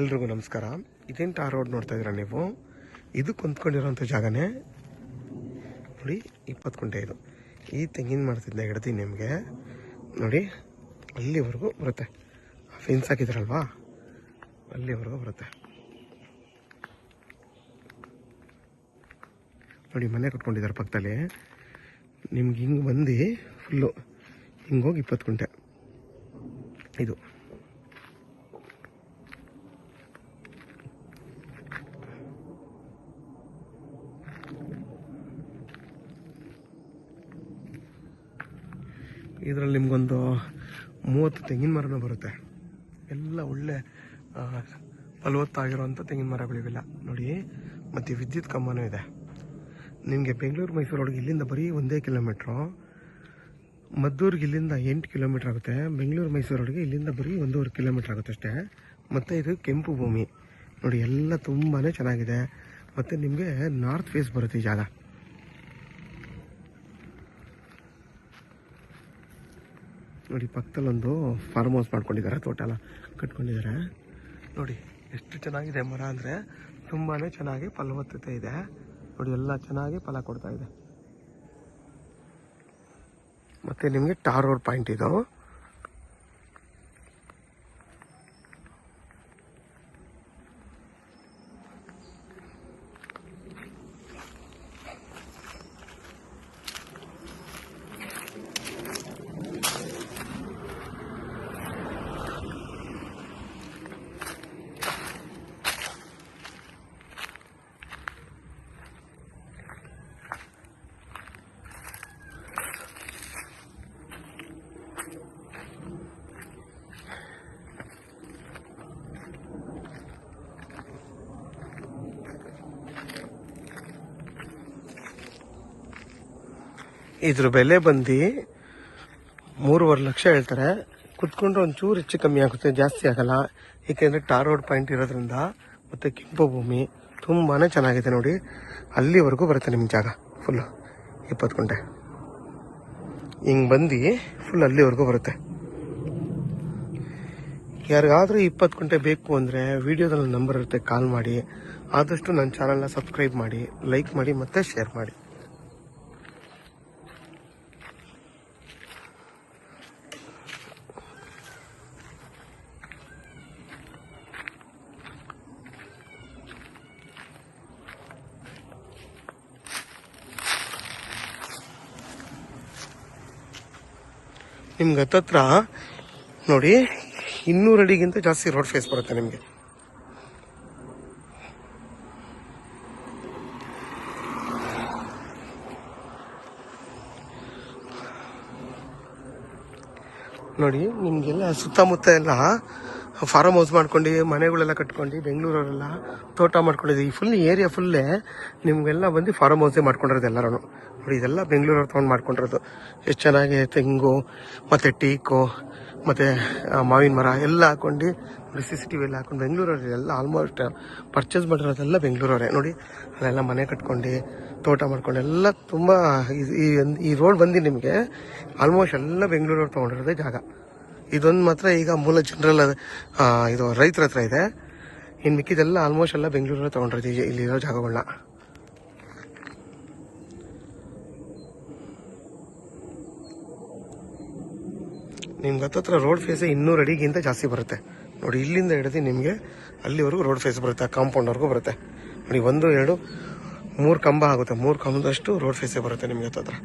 ಎಲ್ರಿಗೂ ನಮಸ್ಕಾರ. ಇದೇನು ಟಾರ್ ರೋಡ್ ನೋಡ್ತಾ ಇದ್ದೀರಾ ನೀವು? ಇದು ಕುಂತ್ಕೊಂಡಿರೋಂಥ ಜಾಗನೇ ನೋಡಿ. 20 ಗುಂಟೆ ಇದು. ಈ ತೆಂಗಿನ ಮಾಡ್ತಿದ್ದೆ ಹಿಡ್ದು ನಿಮಗೆ ನೋಡಿ ಅಲ್ಲಿವರೆಗೂ ಬರುತ್ತೆ. ಫೆನ್ಸ್ ಹಾಕಿದ್ರಲ್ವಾ, ಅಲ್ಲಿವರೆಗೂ ಬರುತ್ತೆ ನೋಡಿ. ಮನೆ ಕಟ್ಕೊಂಡಿದ್ದಾರೆ ಪಕ್ಕದಲ್ಲಿ. ನಿಮ್ಗೆ ಹಿಂಗೆ ಬಂದು ಫುಲ್ಲು ಹಿಂಗೋಗಿ 20 ಗುಂಟೆ ಇದು. ಇದರಲ್ಲಿ ನಿಮ್ಗೊಂದು 30 ತೆಂಗಿನ ಮರನೂ ಬರುತ್ತೆ. ಎಲ್ಲ ಒಳ್ಳೆ ಫಲವತ್ತಾಗಿರೋಂಥ ತೆಂಗಿನ ಮರಗಳಿವೆಲ್ಲ ನೋಡಿ. ಮತ್ತು ವಿದ್ಯುತ್ ಕಂಬನೂ ಇದೆ. ನಿಮಗೆ ಬೆಂಗಳೂರು ಮೈಸೂರೊಳಗೆ ಇಲ್ಲಿಂದ ಬರೀ 1 ಕಿಲೋಮೀಟ್ರು, ಮದ್ದೂರಿಗೆ ಇಲ್ಲಿಂದ 8 ಕಿಲೋಮೀಟ್ರ್ ಆಗುತ್ತೆ. ಬೆಂಗಳೂರು ಮೈಸೂರೊಳಗೆ ಇಲ್ಲಿಂದ ಬರೀ 1.5 ಕಿಲೋಮೀಟ್ರ್ ಆಗುತ್ತೆ ಅಷ್ಟೇ. ಮತ್ತು ಇದು ಕೆಂಪು ಭೂಮಿ ನೋಡಿ, ಎಲ್ಲ ತುಂಬಾ ಚೆನ್ನಾಗಿದೆ. ಮತ್ತು ನಿಮಗೆ ನಾರ್ತ್ ಫೇಸ್ ಬರುತ್ತೆ ಈ ಜಾಗ. ನೋಡಿ ಪಕ್ಕದಲ್ಲೊಂದು ಫಾರ್ಮ್ ಹೌಸ್ ಮಾಡ್ಕೊಂಡಿದ್ದಾರೆ, ತೋಟ ಎಲ್ಲ ಕಟ್ಕೊಂಡಿದ್ದಾರೆ ನೋಡಿ. ಎಷ್ಟು ಚೆನ್ನಾಗಿದೆ ಮರ ಅಂದರೆ ತುಂಬಾ ಚೆನ್ನಾಗಿ ಫಲವತ್ತತೆ ಇದೆ ನೋಡಿ. ಎಲ್ಲ ಚೆನ್ನಾಗಿ ಫಲ ಕೊಡ್ತಾ ಇದೆ. ಮತ್ತು ನಿಮಗೆ ಟಾರ್ ರೋಡ್ ಪಾಯಿಂಟ್ ಇದು. ಇದ್ರ ಬೆಲೆ ಬಂದು 3.5 ಲಕ್ಷ ಹೇಳ್ತಾರೆ. ಕುತ್ಕೊಂಡ್ರೆ ಒಂಚೂರು ಹೆಚ್ಚು ಕಮ್ಮಿ ಆಗುತ್ತೆ, ಜಾಸ್ತಿ ಆಗಲ್ಲ. ಏಕೆಂದರೆ ಟಾರ್ ರೋಡ್ ಪಾಯಿಂಟ್ ಇರೋದ್ರಿಂದ. ಮತ್ತು ಕೆಂಪು ಭೂಮಿ ತುಂಬಾ ಚೆನ್ನಾಗಿದೆ ನೋಡಿ. ಅಲ್ಲಿವರೆಗೂ ಬರುತ್ತೆ ನಿಮ್ಮ ಜಾಗ ಫುಲ್ಲು 20 ಗುಂಟೆ ಹಿಂಗೆ ಬಂದು ಫುಲ್ ಅಲ್ಲಿವರೆಗೂ ಬರುತ್ತೆ. ಯಾರಿಗಾದರೂ 20 ಗುಂಟೆ ಬೇಕು ಅಂದರೆ ವಿಡಿಯೋದಲ್ಲಿ ನಂಬರ್ ಇರುತ್ತೆ, ಕಾಲ್ ಮಾಡಿ. ಆದಷ್ಟು ನನ್ನ ಚಾನಲ್ನ ಸಬ್ಸ್ಕ್ರೈಬ್ ಮಾಡಿ, ಲೈಕ್ ಮಾಡಿ ಮತ್ತು ಶೇರ್ ಮಾಡಿ. ನಿಮ್ಗೆ ಹತ್ತತ್ರ ನೋಡಿ 200 ಅಡಿಗಿಂತ ಜಾಸ್ತಿ ರೋಡ್ ಫೇಸ್ ಬರುತ್ತೆ ನಿಮಗೆ. ನೋಡಿ ನಿಮಗೆಲ್ಲ ಸುತ್ತಮುತ್ತ ಎಲ್ಲ ಫಾರ್ಮ್ ಹೌಸ್ ಮಾಡ್ಕೊಂಡು ಮನೆಗಳೆಲ್ಲ ಕಟ್ಕೊಂಡು ಬೆಂಗಳೂರವರೆಲ್ಲ ತೋಟ ಮಾಡ್ಕೊಂಡಿದ್ದೀವಿ. ಈ ಫುಲ್ ಏರಿಯಾ ಫುಲ್ಲೇ ನಿಮಗೆಲ್ಲ ಬಂದು ಫಾರ್ಮ್ ಹೌಸೇ ಮಾಡ್ಕೊಂಡಿರೋದು ಎಲ್ಲರೂ ನೋಡಿ. ಇದೆಲ್ಲ ಬೆಂಗಳೂರವ್ರು ತೊಗೊಂಡು ಮಾಡ್ಕೊಂಡಿರೋದು. ಎಷ್ಟು ಚೆನ್ನಾಗಿ ತೆಂಗು ಮತ್ತು ಟೀಕು ಮತ್ತು ಮಾವಿನ ಮರ ಎಲ್ಲ ಹಾಕೊಂಡು ನೋಡಿ. CCTV ಎಲ್ಲ ಹಾಕೊಂಡು ಬೆಂಗಳೂರವ್ರು ಎಲ್ಲ ಆಲ್ಮೋಸ್ಟ್ ಪರ್ಚೇಸ್ ಮಾಡಿರೋದೆಲ್ಲ ಬೆಂಗಳೂರವರೇ ನೋಡಿ. ಅಲ್ಲೆಲ್ಲ ಮನೆ ಕಟ್ಕೊಂಡು ತೋಟ ಮಾಡ್ಕೊಂಡು ಎಲ್ಲ ತುಂಬ ಈ ರೋಡ್ ಬಂದು ನಿಮಗೆ ಆಲ್ಮೋಸ್ಟ್ ಎಲ್ಲ ಬೆಂಗಳೂರವ್ರು ತೊಗೊಂಡಿರೋದೇ ಜಾಗ. ಇದೊಂದು ಮಾತ್ರ ಈಗ ಮೂಲ ಜನರಲ್ ಇದು ರೈತರ ಹತ್ರ ಇದೆ. ಇನ್ನು ಮಿಕ್ಕಿದೆಲ್ಲ ಆಲ್ಮೋಸ್ಟ್ ಎಲ್ಲ ಬೆಂಗಳೂರಲ್ಲಿ ತೊಗೊಂಡಿರೋದು ಇಲ್ಲಿರೋ ಜಾಗಗಳನ್ನ. ನಿಮ್ಗೆ ಹತ್ತತ್ರ ರೋಡ್ ಫೇಸ್ 200 ಅಡಿಗಿಂತ ಜಾಸ್ತಿ ಬರುತ್ತೆ ನೋಡಿ. ಇಲ್ಲಿಂದ ಹಿಡಿದು ನಿಮಗೆ ಅಲ್ಲಿವರೆಗೂ ರೋಡ್ ಫೇಸ್ ಬರುತ್ತೆ, ಕಾಂಪೌಂಡ್ವರೆಗೂ ಬರುತ್ತೆ ನೋಡಿ. 1, 2, 3 ಕಂಬ ಆಗುತ್ತೆ. 3 ಕಂಬದಷ್ಟು ರೋಡ್ ಫೇಸೇ ಬರುತ್ತೆ ನಿಮ್ಗೆ ಹತ್ತತ್ರ.